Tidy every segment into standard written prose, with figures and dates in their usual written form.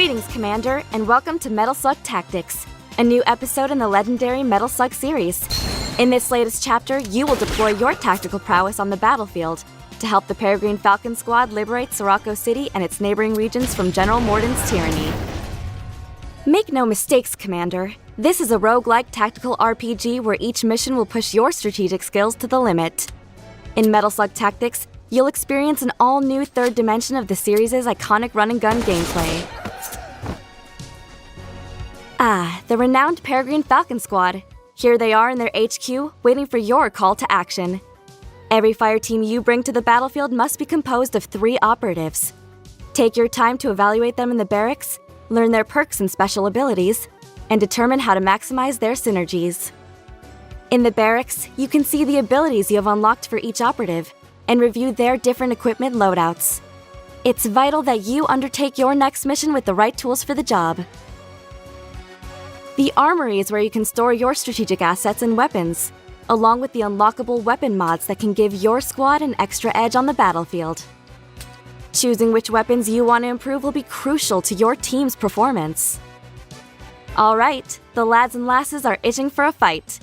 Greetings, Commander, and welcome to Metal Slug Tactics, a new episode in the legendary Metal Slug series. In this latest chapter, you will deploy your tactical prowess on the battlefield to help the Peregrine Falcon Squad liberate Sirocco City and its neighboring regions from General Morden's tyranny. Make no mistakes, Commander. This is a roguelike tactical RPG where each mission will push your strategic skills to the limit. In Metal Slug Tactics, you'll experience an all-new third dimension of the series' iconic run-and-gun gameplay. The renowned Peregrine Falcon Squad. Here they are in their HQ, waiting for your call to action. Every fire team you bring to the battlefield must be composed of 3 operatives. Take your time to evaluate them in the barracks, learn their perks and special abilities, and determine how to maximize their synergies. In the barracks, you can see the abilities you have unlocked for each operative, and review their different equipment loadouts. It's vital that you undertake your next mission with the right tools for the job. The armory is where you can store your strategic assets and weapons, along with the unlockable weapon mods that can give your squad an extra edge on the battlefield. Choosing which weapons you want to improve will be crucial to your team's performance. Alright, the lads and lasses are itching for a fight.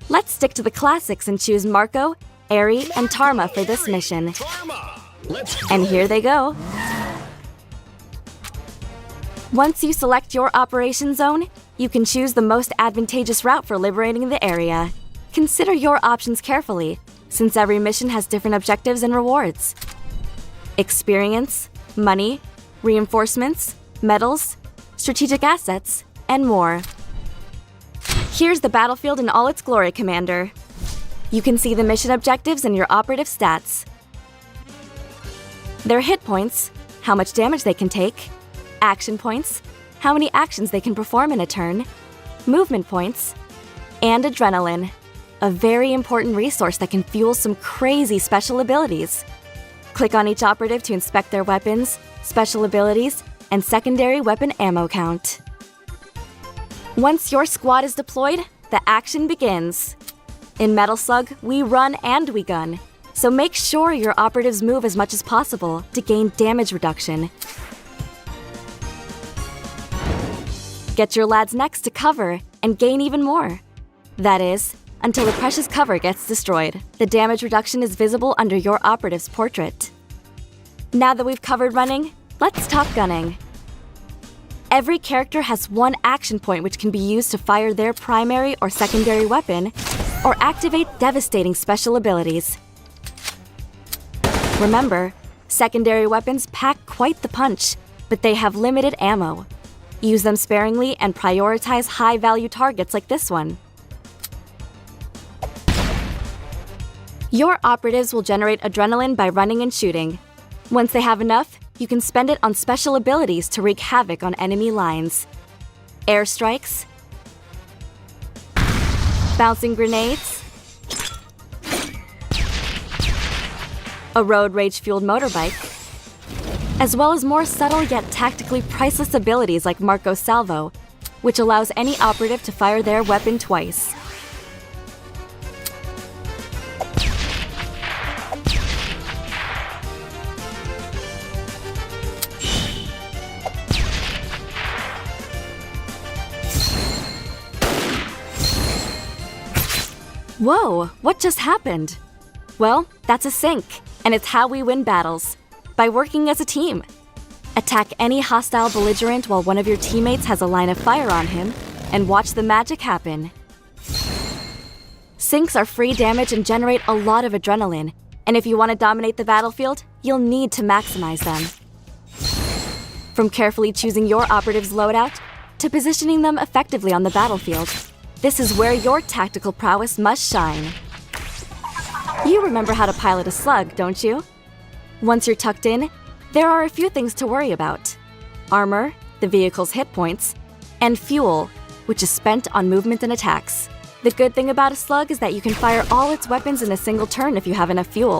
Let's stick to the classics and choose Marco, Eri, and Tarma for this mission. And here they go. Once you select your operation zone, you can choose the most advantageous route for liberating the area. Consider your options carefully, since every mission has different objectives and rewards. Experience, money, reinforcements, medals, strategic assets, and more. Here's the battlefield in all its glory, Commander. You can see the mission objectives and your operative stats. Their hit points, how much damage they can take, action points, how many actions they can perform in a turn, movement points, and adrenaline, a very important resource that can fuel some crazy special abilities. Click on each operative to inspect their weapons, special abilities, and secondary weapon ammo count. Once your squad is deployed, the action begins. In Metal Slug, we run and we gun, so make sure your operatives move as much as possible to gain damage reduction. Get your lads next to cover and gain even more. That is, until the precious cover gets destroyed. The damage reduction is visible under your operative's portrait. Now that we've covered running, let's talk gunning. Every character has one action point which can be used to fire their primary or secondary weapon, or activate devastating special abilities. Remember, secondary weapons pack quite the punch, but they have limited ammo. Use them sparingly and prioritize high-value targets like this one. Your operatives will generate adrenaline by running and shooting. Once they have enough, you can spend it on special abilities to wreak havoc on enemy lines. Airstrikes, bouncing grenades, a road rage-fueled motorbike, as well as more subtle yet tactically priceless abilities like Marco's Salvo, which allows any operative to fire their weapon twice. Whoa, what just happened? Well, that's a sync, and it's how we win battles. By working as a team. Attack any hostile belligerent while one of your teammates has a line of fire on him, and watch the magic happen. Syncs are free damage and generate a lot of adrenaline, and if you want to dominate the battlefield, you'll need to maximize them. From carefully choosing your operative's loadout, to positioning them effectively on the battlefield, this is where your tactical prowess must shine. You remember how to pilot a slug, don't you? Once you're tucked in, there are a few things to worry about. Armor, the vehicle's hit points, and fuel, which is spent on movement and attacks. The good thing about a slug is that you can fire all its weapons in a single turn if you have enough fuel.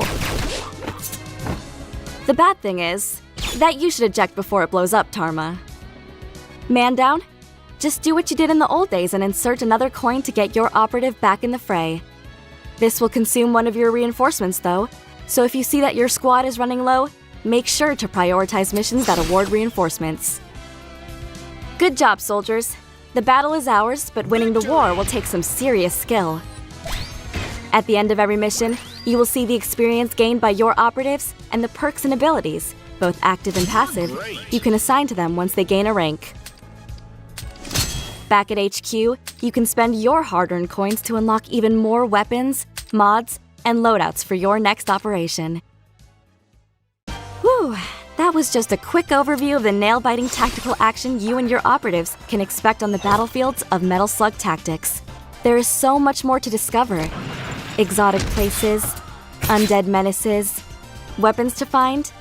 The bad thing is that you should eject before it blows up, Tarma. Man down? Just do what you did in the old days and insert another coin to get your operative back in the fray. This will consume one of your reinforcements, though, so if you see that your squad is running low, make sure to prioritize missions that award reinforcements. Good job, soldiers. The battle is ours, but winning the war will take some serious skill. At the end of every mission, you will see the experience gained by your operatives and the perks and abilities, both active and passive, you can assign to them once they gain a rank. Back at HQ, you can spend your hard-earned coins to unlock even more weapons, mods, and loadouts for your next operation. Whew, that was just a quick overview of the nail-biting tactical action you and your operatives can expect on the battlefields of Metal Slug Tactics. There is so much more to discover. Exotic places, undead menaces, weapons to find,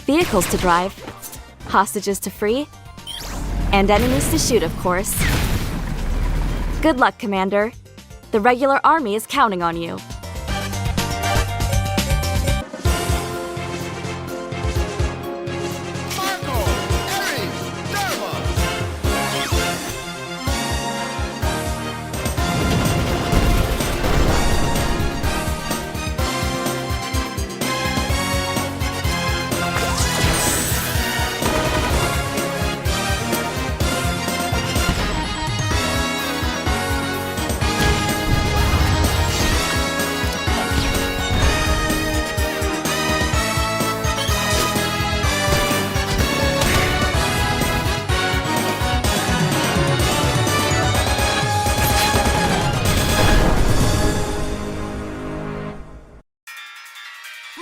vehicles to drive, hostages to free, and enemies to shoot, of course. Good luck, Commander. The regular army is counting on you.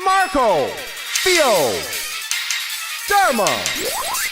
Marco, Theo, Dharma.